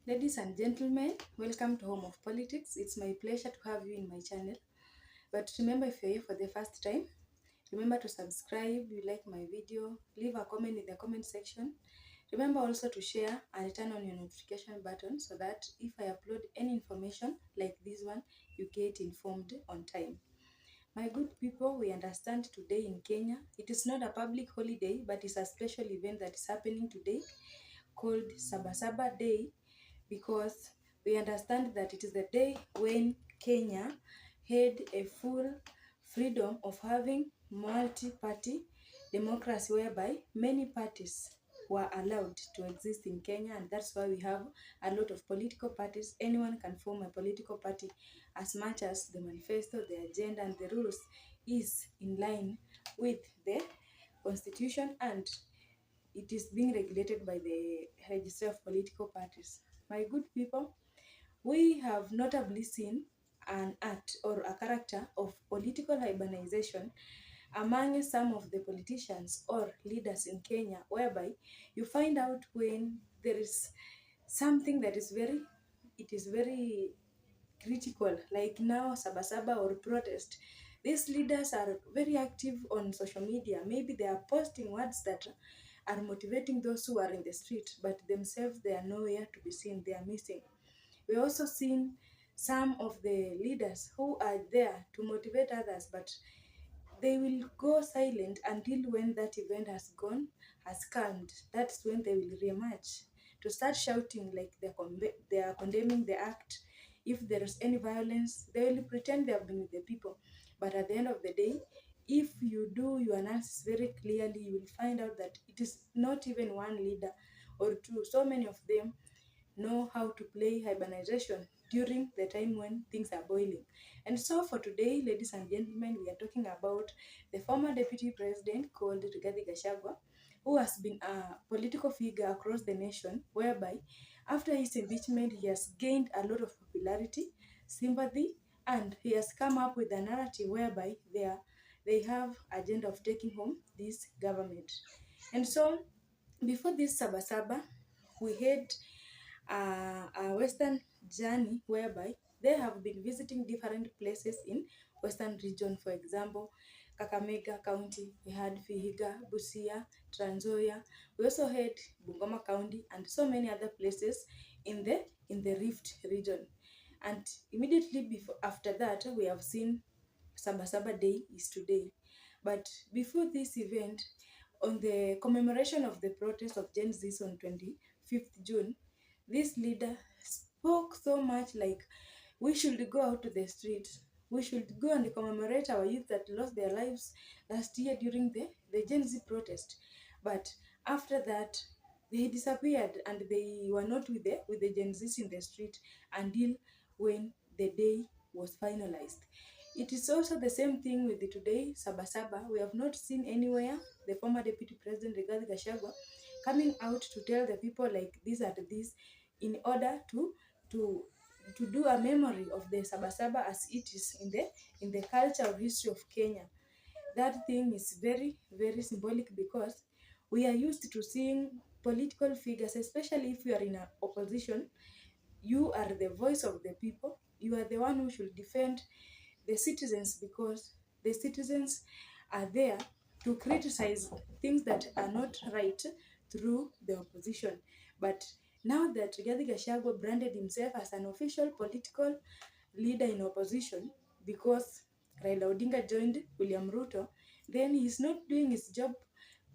Ladies and gentlemen, welcome to Home of Politics. It's my pleasure to have you in my channel. But remember, if you're here for the first time, remember to subscribe, you like my video, leave a comment in the comment section. Remember also to share and turn on your notification button so that if I upload any information like this one, you get informed on time. My good people, we understand today in Kenya, it is not a public holiday, but it's a special event that is happening today called Sabasaba Day, because we understand that it is the day when Kenya had a full freedom of having multi-party democracy, whereby many parties were allowed to exist in Kenya, and that's why we have a lot of political parties. Anyone can form a political party as much as the manifesto, the agenda, and the rules is in line with the constitution, and it is being regulated by the Register of Political Parties. My good people, we have notably seen an act or a character of political hibernization among some of the politicians or leaders in Kenya, whereby you find out when there is something that is very critical, like now Sabasaba or protest. These leaders are very active on social media. Maybe they are posting words that are motivating those who are in the street, but themselves they are nowhere to be seen. They are missing. We also seen some of the leaders who are there to motivate others, but they will go silent until when that event has calmed. That's when they will reemerge to start shouting like they are condemning the act. If there is any violence, they will pretend they have been with the people. But at the end of the day, if you do your analysis very clearly, you will find out that it is not even one leader or two. So many of them know how to play hibernization during the time when things are boiling. And so for today, ladies and gentlemen, we are talking about the former deputy president called Rigathi Gachagua, who has been a political figure across the nation, whereby after his impeachment, he has gained a lot of popularity, sympathy, and he has come up with a narrative whereby they have agenda of taking home this government. And so before this Sabasaba, we had a Western journey whereby they have been visiting different places in Western region. For example, Kakamega County, we had Vihiga, Busia, Trans Nzoia. We also had Bungoma County and so many other places in the Rift region. And immediately after that, we have seen Sabasaba Day is today. But before this event, on the commemoration of the protest of Gen Z on 25th June, this leader spoke so much like we should go out to the street. We should go and commemorate our youth that lost their lives last year during the Gen Z protest. But after that, they disappeared and they were not with the Gen Zs in the street until when the day was finalized. It is also the same thing with the today Sabasaba. We have not seen anywhere the former deputy president Rigathi Gachagua coming out to tell the people like these are these, in order to do a memory of the Sabasaba as it is in the culture or history of Kenya. That thing is very, very symbolic because we are used to seeing political figures, especially if you are in an opposition. You are the voice of the people. You are the one who should defend the citizens, because the citizens are there to criticize things that are not right through the opposition. But now that Rigathi Gachagua branded himself as an official political leader in opposition because Raila Odinga joined William Ruto, then he's not doing his job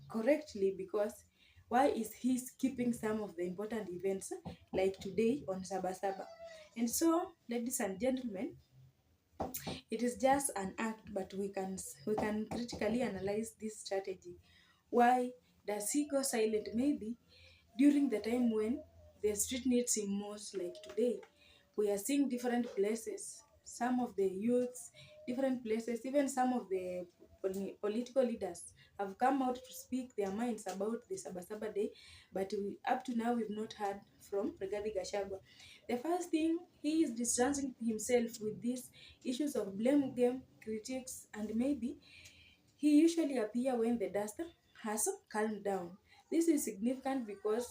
correctly, because why is he skipping some of the important events like today on Sabasaba? And so, ladies and gentlemen, it is just an act, but we can critically analyze this strategy. Why does he go silent? Maybe during the time when the street needs him most, like today. We are seeing different places, some of the youths, different places, even some of the political leaders have come out to speak their minds about the Sabasaba Day, but up to now we've not heard from Rigathi Gachagua. The first thing, he is distancing himself with these issues of blame game, critics, and maybe he usually appear when the dust has calmed down. This is significant because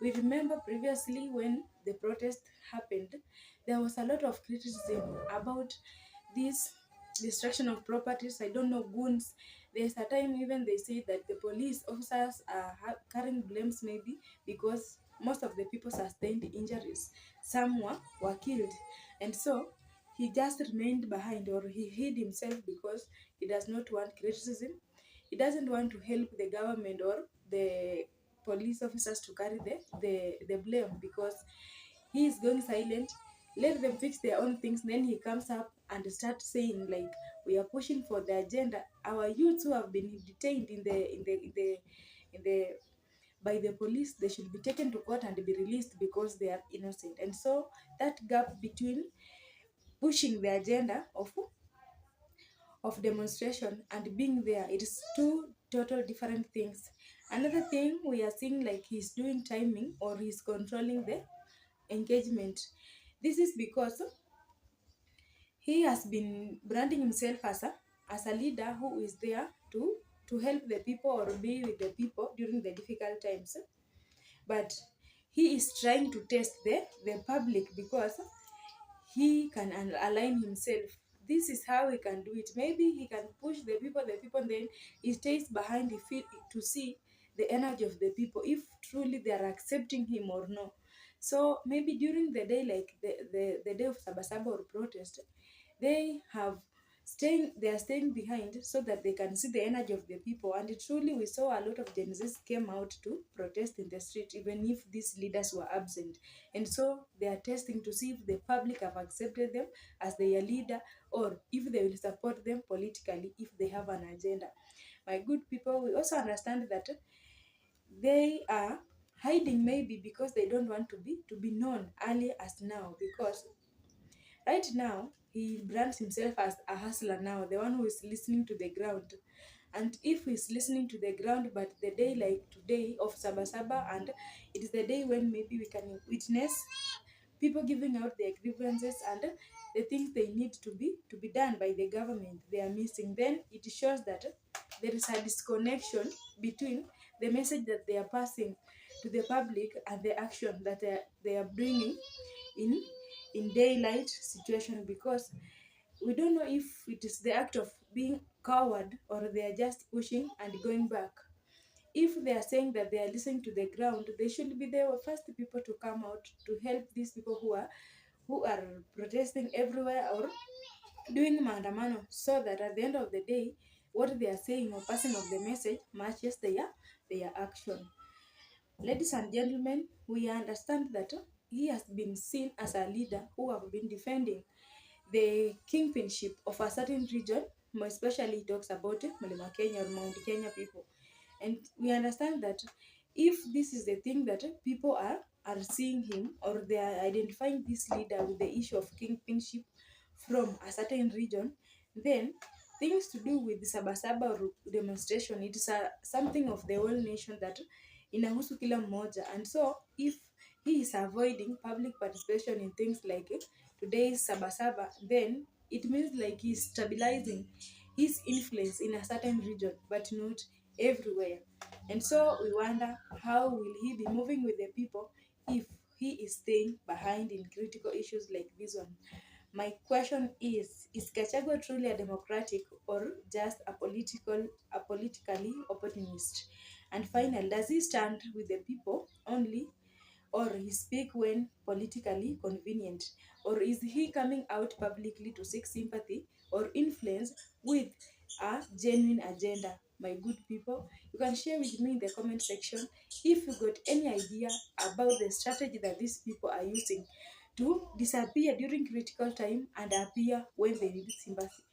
We remember previously when the protest happened, there was a lot of criticism about this destruction of properties. I don't know, goons. There's a time even they say that the police officers are carrying blames, maybe because most of the people sustained injuries. Some were killed. And so he just remained behind, or he hid himself because he does not want criticism. He doesn't want to help the government or the police officers to carry the blame, because he is going silent. Let them fix their own things. Then he comes up and starts saying like, we are pushing for the agenda. Our youths who have been detained in the by the police, they should be taken to court and be released because they are innocent. And so that gap between pushing the agenda of demonstration and being there, it is two total different things. Another thing we are seeing, like he's doing timing or he's controlling the engagement. This is because he has been branding himself as a leader who is there to help the people or be with the people during the difficult times. But he is trying to test the public, because he can align himself. This is how he can do it. Maybe he can push the people, then he stays behind to see the energy of the people, if truly they are accepting him or no. So maybe during the day, like the day of Sabasaba or protest, they are staying behind so that they can see the energy of the people. And truly we saw a lot of Gen Zs came out to protest in the street, even if these leaders were absent. And so they are testing to see if the public have accepted them as their leader, or if they will support them politically if they have an agenda. My good people, we also understand that they are hiding, maybe because they don't want to be known early as now, because right now, he brands himself as a hustler now, the one who is listening to the ground. And if he's listening to the ground, but the day like today of Sabasaba, and it is the day when maybe we can witness people giving out their grievances and the things they need to be done by the government, they are missing. Then it shows that there is a disconnection between the message that they are passing to the public and the action that they are bringing in daylight situation, because we don't know if it is the act of being coward or they are just pushing and going back. If they are saying that they are listening to the ground, they should be the first people to come out to help these people who are protesting everywhere or doing maandamano, so that at the end of the day, what they are saying or passing of the message matches their action. Ladies and gentlemen, we understand that he has been seen as a leader who have been defending the kingpinship of a certain region. More especially, he talks about Mlima Kenya or Mount Kenya people. And we understand that if this is the thing that people are seeing him, or they are identifying this leader with the issue of kingpinship from a certain region, then things to do with Sabasaba or demonstration, it is something of the whole nation that inahusu kila mmoja. And so if he is avoiding public participation in things like today's Sabasaba, then it means like he's stabilizing his influence in a certain region, but not everywhere. And so we wonder, how will he be moving with the people if he is staying behind in critical issues like this one? My question is Gachagua truly a democratic or just a politically opportunist? And finally, does he stand with the people only, or he speak when politically convenient? Or is he coming out publicly to seek sympathy or influence with a genuine agenda? My good people, you can share with me in the comment section if you got any idea about the strategy that these people are using to disappear during critical time and appear when they need sympathy.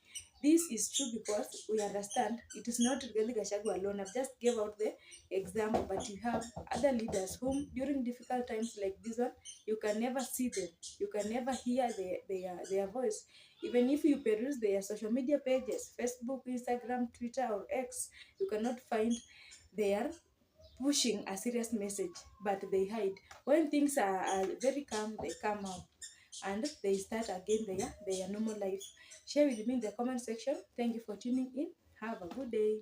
This is true because we understand it is not Rigathi Gachagua alone. I've just gave out the example, but you have other leaders whom during difficult times like this one, you can never see them. You can never hear their voice. Even if you peruse their social media pages, Facebook, Instagram, Twitter, or X, you cannot find their pushing a serious message, but they hide. When things are very calm, they come out and they start again their normal life. Share with me in the comment section. Thank you for tuning in. Have a good day.